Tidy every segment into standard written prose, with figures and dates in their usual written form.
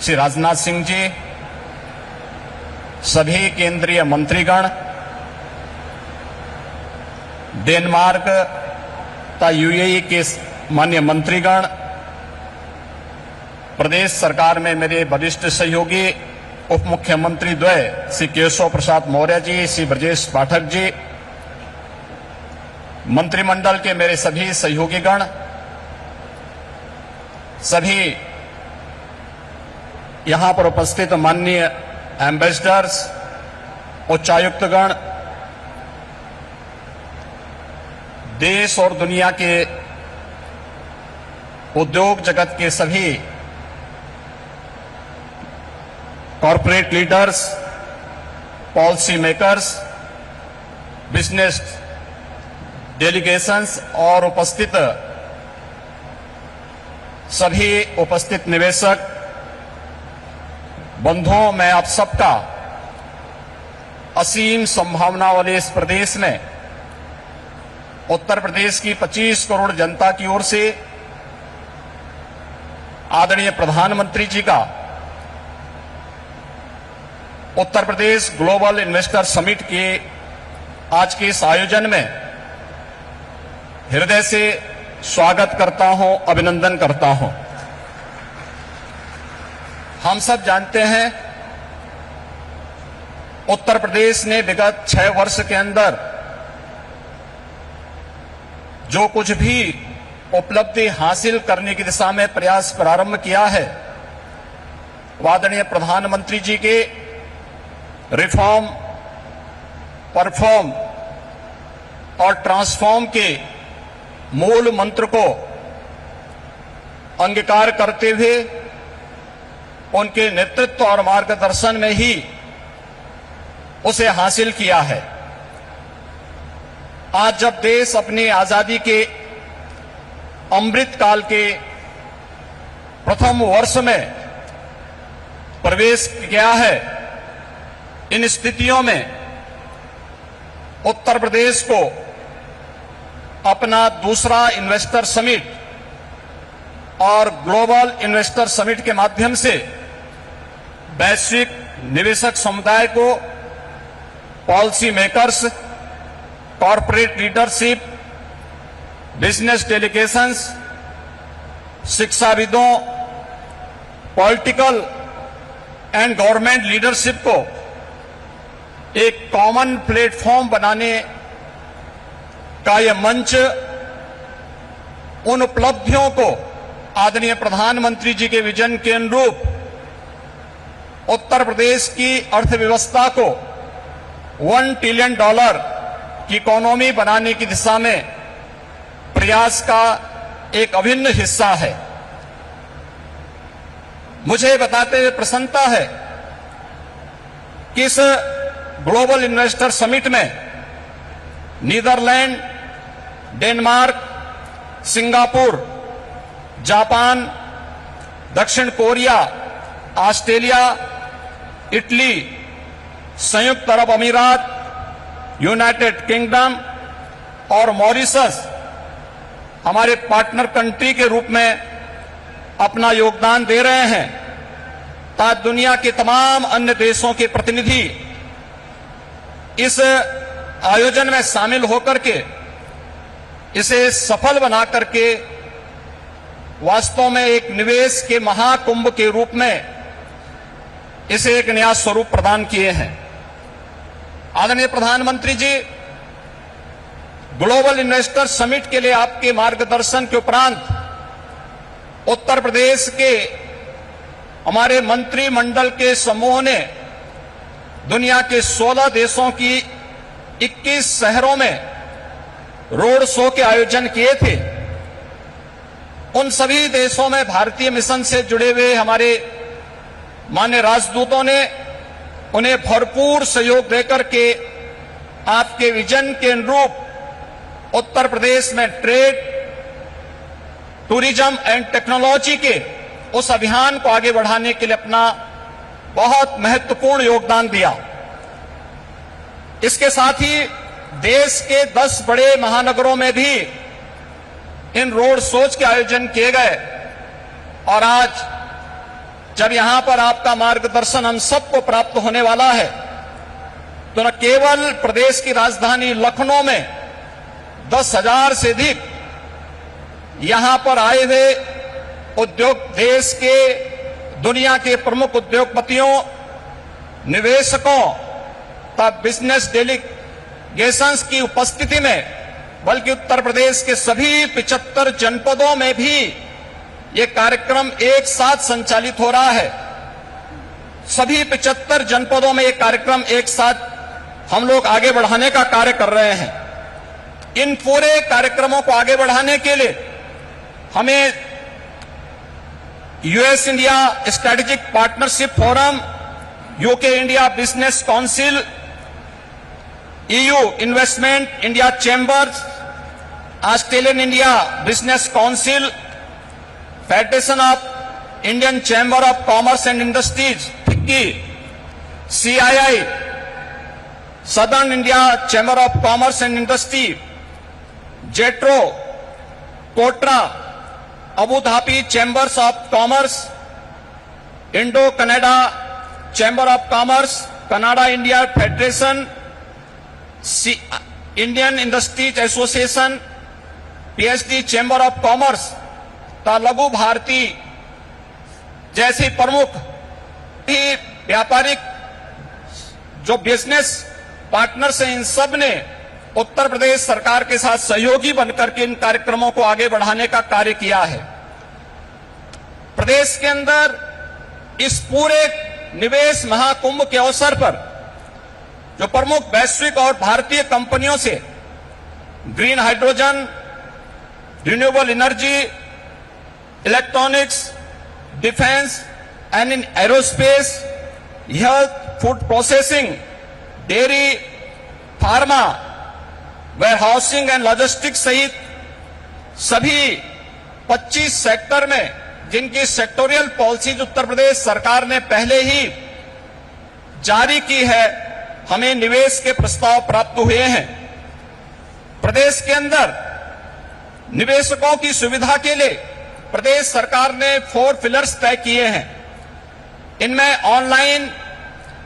श्री राजनाथ सिंह जी, सभी केंद्रीय मंत्रीगण, डेनमार्क तथा यूएई के माननीय मंत्रीगण, प्रदेश सरकार में मेरे वरिष्ठ सहयोगी उप मुख्यमंत्री द्वय श्री केशव प्रसाद मौर्य जी, श्री ब्रजेश पाठक जी, मंत्रिमंडल के मेरे सभी सहयोगीगण, सभी यहां पर उपस्थित माननीय एम्बेसडर्स, उच्चायुक्तगण, देश और दुनिया के उद्योग जगत के सभी corporate leaders, policy makers, business delegations और उपस्थित सभी उपस्थित निवेशक बंधुओं, मैं आप सबका असीम संभावना वाले इस प्रदेश में उत्तर प्रदेश की 25 करोड़ जनता की ओर से आदरणीय प्रधानमंत्री जी का Uttar Pradesh global investor summit के आज के इस आयोजन में हृदय से स्वागत करता हूं, अभिनंदन करता हूं। हम सब जानते हैं उत्तर प्रदेश ने विगत 6 वर्ष के अंदर जो कुछ भी उपलब्धि हासिल करने की दिशा में प्रयास प्रारंभ किया है, आदरणीय प्रधानमंत्री जी के रिफॉर्म, परफॉर्म और ट्रांसफॉर्म के मूल मंत्र को अंगीकार करते हुए उनके नेतृत्व और मार्गदर्शन में ही उसे हासिल किया है। आज जब देश अपनी आजादी के अमृत काल के प्रथम वर्ष में प्रवेश किया है, इन स्थितियों में उत्तर प्रदेश को अपना दूसरा इन्वेस्टर समिट और ग्लोबल इन्वेस्टर समिट के माध्यम से वैश्विक निवेशक समुदाय को, policy makers, corporate leadership, business delegations, शिक्षाविदों, पॉलिटिकल एंड गवर्नमेंट लीडरशिप को एक कॉमन प्लेटफॉर्म बनाने का यह मंच उन उपलब्धियों को आदरणीय प्रधानमंत्री जी के विजन के अनुरूप उत्तर प्रदेश की अर्थव्यवस्था को $1 ट्रिलियन की इकोनॉमी बनाने की दिशा में प्रयास का एक अभिन्न हिस्सा है। मुझे बताते हुए प्रसन्नता है कि इस ग्लोबल इन्वेस्टर समिट में नीदरलैंड, डेनमार्क, सिंगापुर, जापान, दक्षिण कोरिया, ऑस्ट्रेलिया, इटली, संयुक्त अरब अमीरात, यूनाइटेड किंगडम और मॉरिशस हमारे पार्टनर कंट्री के रूप में अपना योगदान दे रहे हैं, ताकि दुनिया के तमाम अन्य देशों के प्रतिनिधि इस आयोजन में शामिल होकर के इसे सफल बना करके वास्तव में एक निवेश के महाकुंभ के रूप में इसे एक नया स्वरूप प्रदान किए हैं। आदरणीय प्रधानमंत्री जी, ग्लोबल इन्वेस्टर समिट के लिए आपके मार्गदर्शन के उपरांत उत्तर प्रदेश के हमारे मंत्रिमंडल के समूह ने दुनिया के 16 देशों की 21 शहरों में रोड शो के आयोजन किए थे। उन सभी देशों में भारतीय मिशन से जुड़े हुए हमारे माननीय राजदूतों ने उन्हें भरपूर सहयोग देकर के आपके विजन के अनुरूप उत्तर प्रदेश में ट्रेड, टूरिज्म एंड टेक्नोलॉजी के उस अभियान को आगे बढ़ाने के लिए अपना बहुत महत्वपूर्ण योगदान दिया। इसके साथ ही देश के 10 बड़े महानगरों में भी इन रोड शोज के आयोजन किए गए और आज जब यहां पर आपका मार्गदर्शन हम सबको प्राप्त होने वाला है, तो न केवल प्रदेश की राजधानी लखनऊ में 10,000 से अधिक यहां पर आए हुए उद्योग, देश के दुनिया के प्रमुख उद्योगपतियों, निवेशकों तथा बिजनेस डेलीगेशंस की उपस्थिति में, बल्कि उत्तर प्रदेश के सभी 75 जनपदों में भी ये कार्यक्रम एक साथ संचालित हो रहा है। सभी 75 जनपदों में ये कार्यक्रम एक साथ हम लोग आगे बढ़ाने का कार्य कर रहे हैं। इन पूरे कार्यक्रमों को आगे बढ़ाने के लिए हमें US India strategic partnership forum, UK India business council, EU investment India chambers, Australian India business council, federation of Indian chamber of commerce and industries FICCI, CII southern India chamber of commerce and industry, JETRO, KOTRA, Abu Dhabi chambers of commerce, Indo Canada chamber of commerce, Canada India federation, Indian industries association, PHD chamber of commerce तथा लघु भारती जैसी प्रमुख ही व्यापारिक जो business partners हैं, इन सब ने उत्तर प्रदेश सरकार के साथ सहयोगी बनकर के इन कार्यक्रमों को आगे बढ़ाने का कार्य किया है। प्रदेश के अंदर इस पूरे निवेश महाकुंभ के अवसर पर जो प्रमुख वैश्विक और भारतीय कंपनियों से green hydrogen, renewable energy, electronics, defence and in aerospace, health, food processing, dairy, pharma, warehousing and logistics सहित सभी 25 सेक्टर में जिनकी सेक्टोरियल पॉलिसीज उत्तर प्रदेश सरकार ने पहले ही जारी की है, हमें निवेश के प्रस्ताव प्राप्त हुए हैं। प्रदेश के अंदर निवेशकों की सुविधा के लिए प्रदेश सरकार ने 4 पिलर्स तय किए हैं। इनमें ऑनलाइन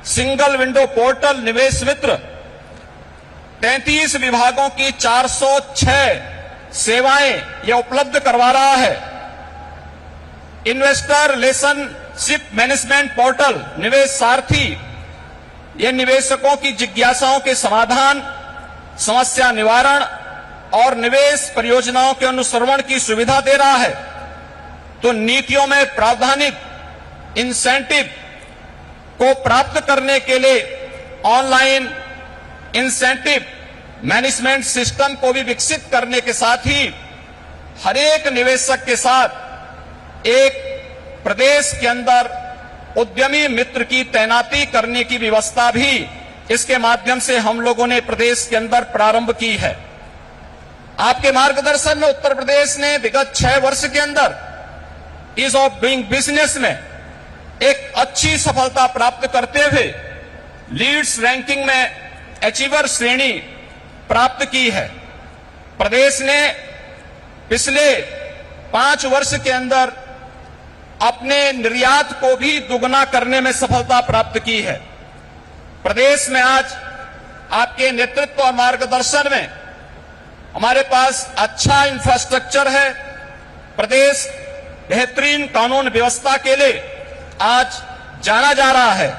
सिंगल विंडो पोर्टल निवेश मित्र, 33 विभागों की 406 सेवाएं यह उपलब्ध करवा रहा है। इन्वेस्टर रिलेशनशिप मैनेजमेंट पोर्टल निवेश सारथी, यह निवेशकों की जिज्ञासाओं के समाधान, समस्या निवारण और निवेश परियोजनाओं के अनुश्रवण की सुविधा दे रहा है। तो नीतियों में प्रावधानिक इंसेंटिव को प्राप्त करने के लिए ऑनलाइन इंसेंटिव मैनेजमेंट सिस्टम को भी विकसित करने के साथ ही हर एक निवेशक के साथ एक प्रदेश के अंदर उद्यमी मित्र की तैनाती करने की व्यवस्था भी इसके माध्यम से हम लोगों ने प्रदेश के अंदर प्रारंभ की है। आपके मार्गदर्शन में उत्तर प्रदेश ने विगत 6 वर्ष के अंदर ईज ऑफ डूइंग बिजनेस में एक अच्छी सफलता प्राप्त करते हुए लीड्स रैंकिंग में अचीवर श्रेणी प्राप्त की है। प्रदेश ने पिछले 5 वर्ष के अंदर अपने निर्यात को भी दुगना करने में सफलता प्राप्त की है। प्रदेश में आज आपके नेतृत्व और मार्गदर्शन में हमारे पास अच्छा इंफ्रास्ट्रक्चर है। प्रदेश बेहतरीन कानून व्यवस्था के लिए आज जाना जा रहा है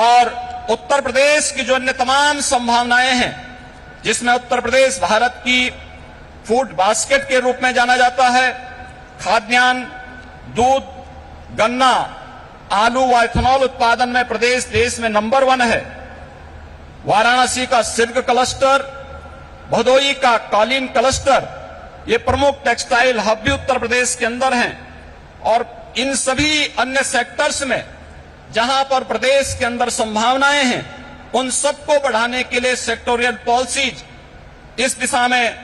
और उत्तर प्रदेश की जो अन्य तमाम संभावनाएं हैं, जिसमें उत्तर प्रदेश भारत की फूड बास्केट के रूप में जाना जाता है, खाद्यान्न, दूध, गन्ना, आलू व इथेनॉल उत्पादन में प्रदेश देश में नंबर 1 है। वाराणसी का सिल्क क्लस्टर, भदोई का कालीन क्लस्टर, ये प्रमुख टेक्सटाइल हब भी उत्तर प्रदेश के अंदर हैं। और इन सभी अन्य सेक्टर्स में जहां पर प्रदेश के अंदर संभावनाएं हैं, उन सबको बढ़ाने के लिए सेक्टोरियल पॉलिसीज इस दिशा में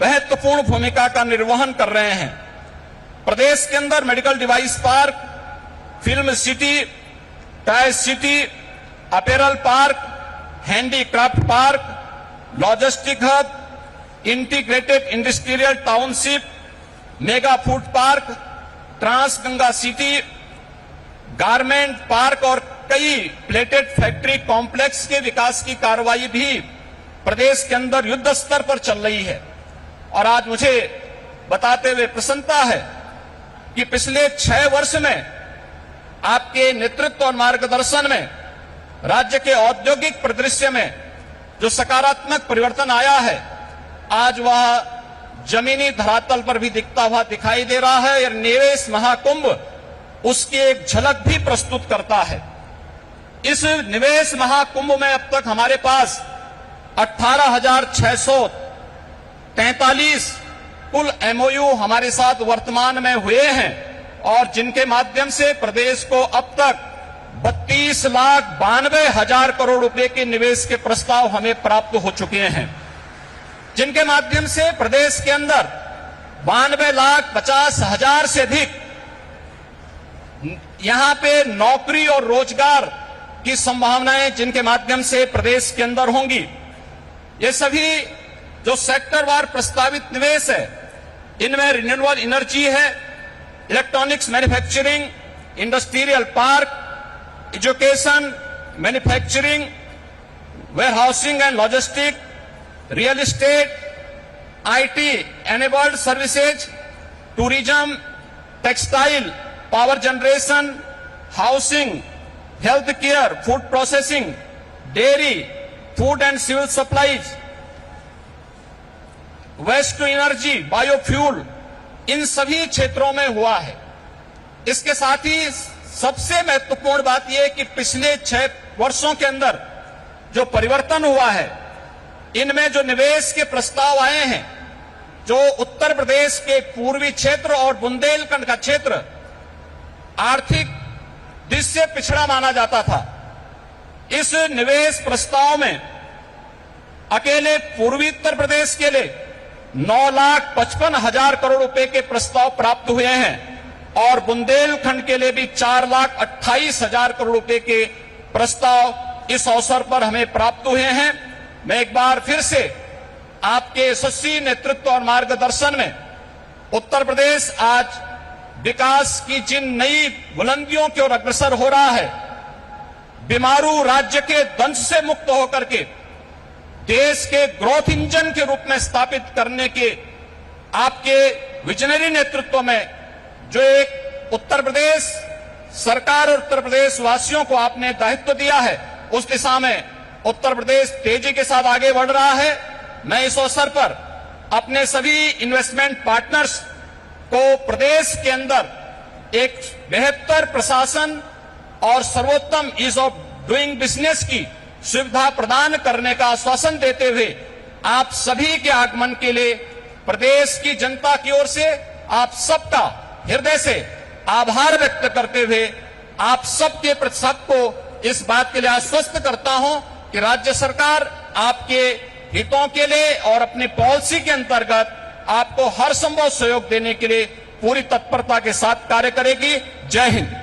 महत्वपूर्ण भूमिका का निर्वहन कर रहे हैं। प्रदेश के अंदर medical device park, film city, toy city, apparel park, handicraft park, logistic hub, integrated industrial township, mega food park, trans Ganga city, garment park और कई प्लेटेड फैक्ट्री कॉम्प्लेक्स के विकास की कार्रवाई भी प्रदेश के अंदर युद्ध स्तर पर चल रही है। और आज मुझे बताते हुए प्रसन्नता है कि पिछले 6 वर्ष में आपके नेतृत्व और मार्गदर्शन में राज्य के औद्योगिक परिदृश्य में जो सकारात्मक परिवर्तन आया है, आज वह जमीनी धरातल पर भी दिखता हुआ दिखाई दे रहा है। और निवेश महाकुंभ उसकी एक झलक भी प्रस्तुत करता है। इस निवेश महाकुंभ में अब तक हमारे पास 18,643 कुल एमओयू हमारे साथ वर्तमान में हुए हैं और जिनके माध्यम से प्रदेश को अब तक 32,92,000 करोड़ रुपए के निवेश के प्रस्ताव हमें प्राप्त हो चुके हैं, जिनके माध्यम से प्रदेश के अंदर 92,50,000 से अधिक यहां पे नौकरी और रोजगार की संभावनाएं जिनके माध्यम से प्रदेश के अंदर होंगी। ये सभी जो सेक्टर वार प्रस्तावित निवेश है, इनमें रिन्यूएबल एनर्जी है, electronics manufacturing, industrial park, education, manufacturing, warehousing and logistic, real estate, IT enabled services, tourism, textile, power generation, housing, health care, food processing, dairy, food and civil supplies, waste to energy, biofuel, इन सभी क्षेत्रों में हुआ है। इसके साथ ही सबसे महत्वपूर्ण बात यह है कि पिछले 6 वर्षों के अंदर जो परिवर्तन हुआ है, इनमें जो निवेश के प्रस्ताव आए हैं, जो उत्तर प्रदेश के पूर्वी क्षेत्र और बुंदेलखंड का क्षेत्र आर्थिक दृष्टि से पिछड़ा माना जाता था, इस निवेश प्रस्ताव में अकेले पूर्वी उत्तर प्रदेश के लिए 9,55,000 करोड़ रुपए के प्रस्ताव प्राप्त हुए हैं और बुंदेलखंड के लिए भी 4,28,000 करोड़ रुपए के प्रस्ताव इस अवसर पर हमें प्राप्त हुए हैं। मैं एक बार फिर से आपके यशस्वी नेतृत्व और मार्गदर्शन में उत्तर प्रदेश आज विकास की जिन नई बुलंदियों की ओर अग्रसर हो रहा है, बीमारू राज्य के दंश से मुक्त होकर के देश के ग्रोथ इंजन के रूप में स्थापित करने के आपके विजनरी नेतृत्व में जो एक उत्तर प्रदेश सरकार और उत्तर प्रदेश वासियों को आपने दायित्व दिया है, उस दिशा में उत्तर प्रदेश तेजी के साथ आगे बढ़ रहा है। मैं इस अवसर पर अपने सभी इन्वेस्टमेंट पार्टनर्स को प्रदेश के अंदर एक बेहतर प्रशासन और सर्वोत्तम ईज ऑफ डूइंग बिजनेस की सुविधा प्रदान करने का आश्वासन देते हुए आप सभी के आगमन के लिए प्रदेश की जनता की ओर से आप सबका हृदय से आभार व्यक्त करते हुए आप सबके प्रति सबको इस बात के लिए आश्वस्त करता हूं कि राज्य सरकार आपके हितों के लिए और अपनी पॉलिसी के अंतर्गत आपको हर संभव सहयोग देने के लिए पूरी तत्परता के साथ कार्य करेगी। जय हिंद।